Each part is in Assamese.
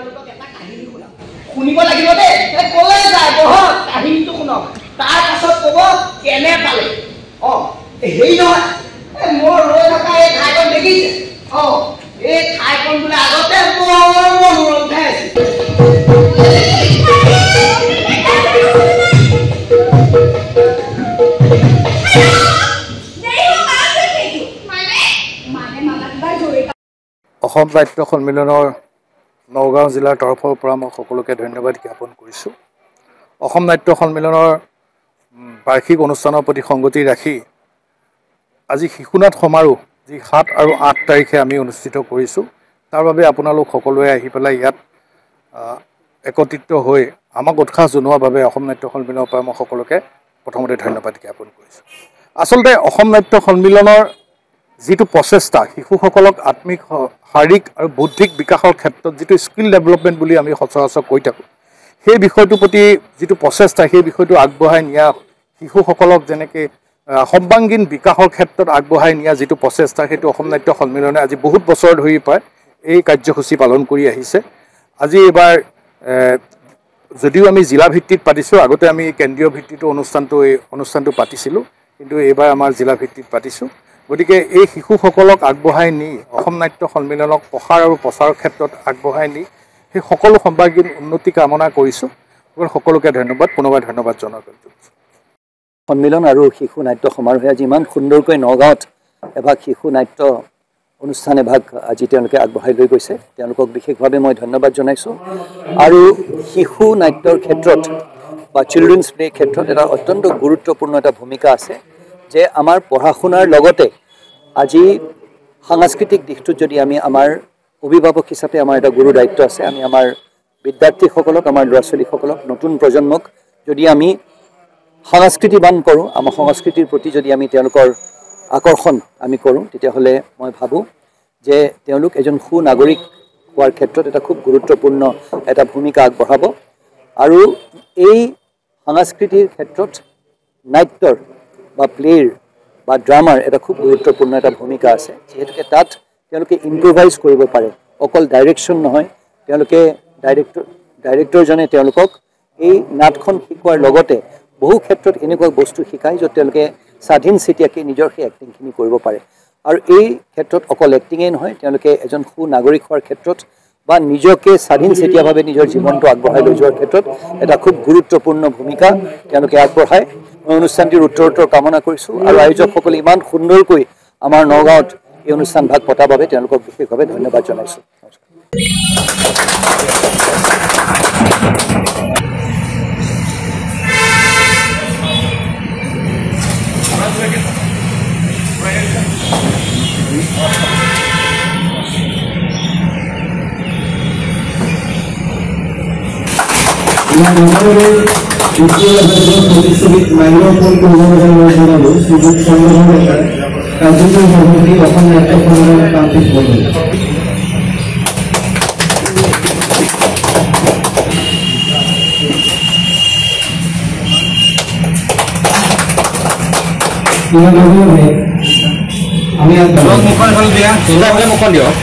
আপোনালোকক এটা কাহিনী শুনাম শুনিব লাগিব দেই ক'লে যায় বহক কাহিনীটো শুনক তাৰ পাছত ক'ব কেনে পালে হেৰি নহয় মোৰ ৰৈ থকা এই ঠাইখন দেখিছে এই ঠাইখন বোলে আগতে বৰ মনোৰম ঠাই আছিল অসম সাহিত্য সন্মিলনৰ নগাঁও জিলাৰ তৰফৰ পৰা মই সকলোকে ধন্যবাদ জ্ঞাপন কৰিছোঁ অসম সাহিত্য সন্মিলনৰ বাৰ্ষিক অনুষ্ঠানৰ প্ৰতি সংগতি ৰাখি আজি শিশুনাট সমাৰোহ যি 7 আৰু 8 তাৰিখে আমি অনুষ্ঠিত কৰিছোঁ তাৰ বাবে আপোনালোক সকলোৱে আহি পেলাই ইয়াত একত্ৰিত হৈ আমাক উৎসাহ জনোৱাৰ বাবে অসম নাট্য সন্মিলনৰ পৰা মই সকলোকে প্ৰথমতে ধন্যবাদ জ্ঞাপন কৰিছোঁ আচলতে অসম নাট্য সন্মিলনৰ যিটো প্ৰচেষ্টা শিশুসকলক আত্মিক শাৰীৰিক আৰু বৌদ্ধিক বিকাশৰ ক্ষেত্ৰত যিটো স্কিল ডেভেলপমেণ্ট বুলি আমি সচৰাচৰ কৈ থাকোঁ সেই বিষয়টোৰ প্ৰতি যিটো প্ৰচেষ্টা সেই বিষয়টো আগবঢ়াই নিয়া শিশুসকলক যেনেকৈ সৰ্বাংগীন বিকাশৰ ক্ষেত্ৰত আগবঢ়াই নিয়া যিটো প্ৰচেষ্টা সেইটো অসম নাট্য সন্মিলনে আজি বহুত বছৰ ধৰি পায় এই কাৰ্যসূচী পালন কৰি আহিছে আজি এইবাৰ যদিও আমি জিলা ভিত্তিত পাতিছোঁ আগতে আমি কেন্দ্ৰীয় ভিত্তিতো অনুষ্ঠানটো পাতিছিলোঁ কিন্তু এইবাৰ আমাৰ জিলা ভিত্তিত পাতিছোঁ গতিকে এই শিশুসকলক আগবঢ়াই নি অসম নাট্য সন্মিলনক প্ৰসাৰ আৰু প্ৰচাৰৰ ক্ষেত্ৰত আগবঢ়াই নি সেই সকলো সৰ্বাংগীন উন্নতি কামনা কৰিছোঁ সকলোকে ধন্যবাদ পুনৰবাৰ ধন্যবাদ জনাইছোঁ সন্মিলন আৰু শিশু নাট্য সমাৰোহে আজি ইমান সুন্দৰকৈ নগাঁৱত এভাগ শিশু নাট্য অনুষ্ঠান এভাগ আজি তেওঁলোকে আগবঢ়াই লৈ গৈছে তেওঁলোকক বিশেষভাৱে মই ধন্যবাদ জনাইছোঁ আৰু শিশু নাট্যৰ ক্ষেত্ৰত বা চিলড্ৰেনছ প্লে ক্ষেত্ৰত এটা অত্যন্ত গুৰুত্বপূৰ্ণ এটা ভূমিকা আছে যে আমাৰ পঢ়া শুনাৰ লগতে আজি সাংস্কৃতিক দিশটোত যদি আমি আমাৰ অভিভাৱক হিচাপে আমাৰ এটা গুৰু দায়িত্ব আছে আমি আমাৰ বিদ্যাৰ্থীসকলক আমাৰ ল'ৰা ছোৱালীসকলক নতুন প্ৰজন্মক যদি আমি সংস্কৃতিবান কৰোঁ আমাৰ সংস্কৃতিৰ প্ৰতি যদি আমি তেওঁলোকৰ আকৰ্ষণ আমি কৰোঁ তেতিয়াহ'লে মই ভাবোঁ যে তেওঁলোক এজন সুনাগৰিক হোৱাৰ ক্ষেত্ৰত এটা খুব গুৰুত্বপূৰ্ণ এটা ভূমিকা আগবঢ়াব আৰু এই সংস্কৃতিৰ ক্ষেত্ৰত নাট্যৰ বা প্লেৰ বা ড্ৰামাৰ এটা খুব গুৰুত্বপূৰ্ণ এটা ভূমিকা আছে যিহেতুকে তাত তেওঁলোকে ইম্প্ৰভাইজ কৰিব পাৰে অকল ডাইৰেকশ্যন নহয় তেওঁলোকে ডাইৰেক্টৰজনে তেওঁলোকক এই নাটখন শিকোৱাৰ লগতে বহু ক্ষেত্ৰত এনেকুৱা বস্তু শিকায় য'ত তেওঁলোকে স্বাধীন চিতিয়াকৈ নিজৰ সেই এক্টিংখিনি কৰিব পাৰে আৰু এই ক্ষেত্ৰত অকল এক্টিঙেই নহয় তেওঁলোকে এজন সুনাগৰিক হোৱাৰ ক্ষেত্ৰত বা নিজকে স্বাধীন চিতিয়াভাৱে নিজৰ জীৱনটো আগবঢ়াই লৈ যোৱাৰ ক্ষেত্ৰত এটা খুব গুৰুত্বপূৰ্ণ ভূমিকা তেওঁলোকে আগবঢ়ায় মই অনুষ্ঠানটিৰ উত্তৰোত্তৰ কামনা কৰিছোঁ আৰু আয়োজকসকলে ইমান সুন্দৰকৈ আমাৰ নগাঁৱত এই অনুষ্ঠান ভাগ পতাৰ বাবে তেওঁলোকক বিশেষভাৱে ধন্যবাদ জনাইছোঁ আমি মুখন দিয়া মুখন দিয়ক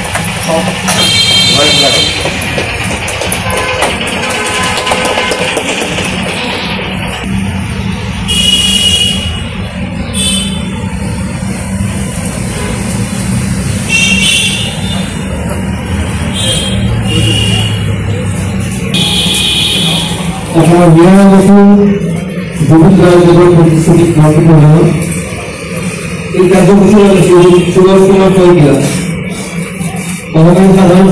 আপনার বিহার যখন বহুত রাজ্যের প্রতিশ্রুতি স্থাপিত হল এই কার্যসূচি সুভাষকুমার কয়েকিয়া তখন সাধারণ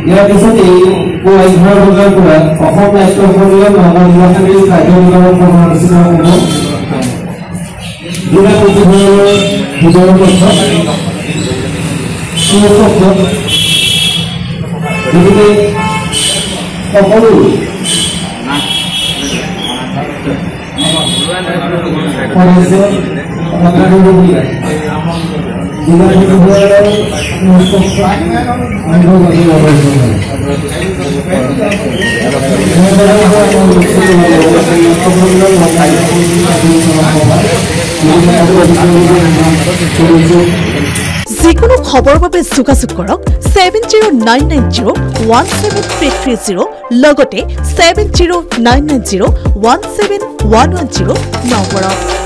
ইয়াৰ পিছতে পুৱা 11 বজাৰ পৰা অসম নাট্য সন্মিলন নৱনিৰ্বাচিত কাৰ্যনিৰ্বাহক কৰ্মসূচী হ'ব। জিলা প্ৰতিনিধিৰ বিজয় পত্ৰ গতিকে সকলো যিকোনো খবৰৰ বাবে যোগাযোগ কৰক 7099017330 লগতে 7099017110 নম্বৰত।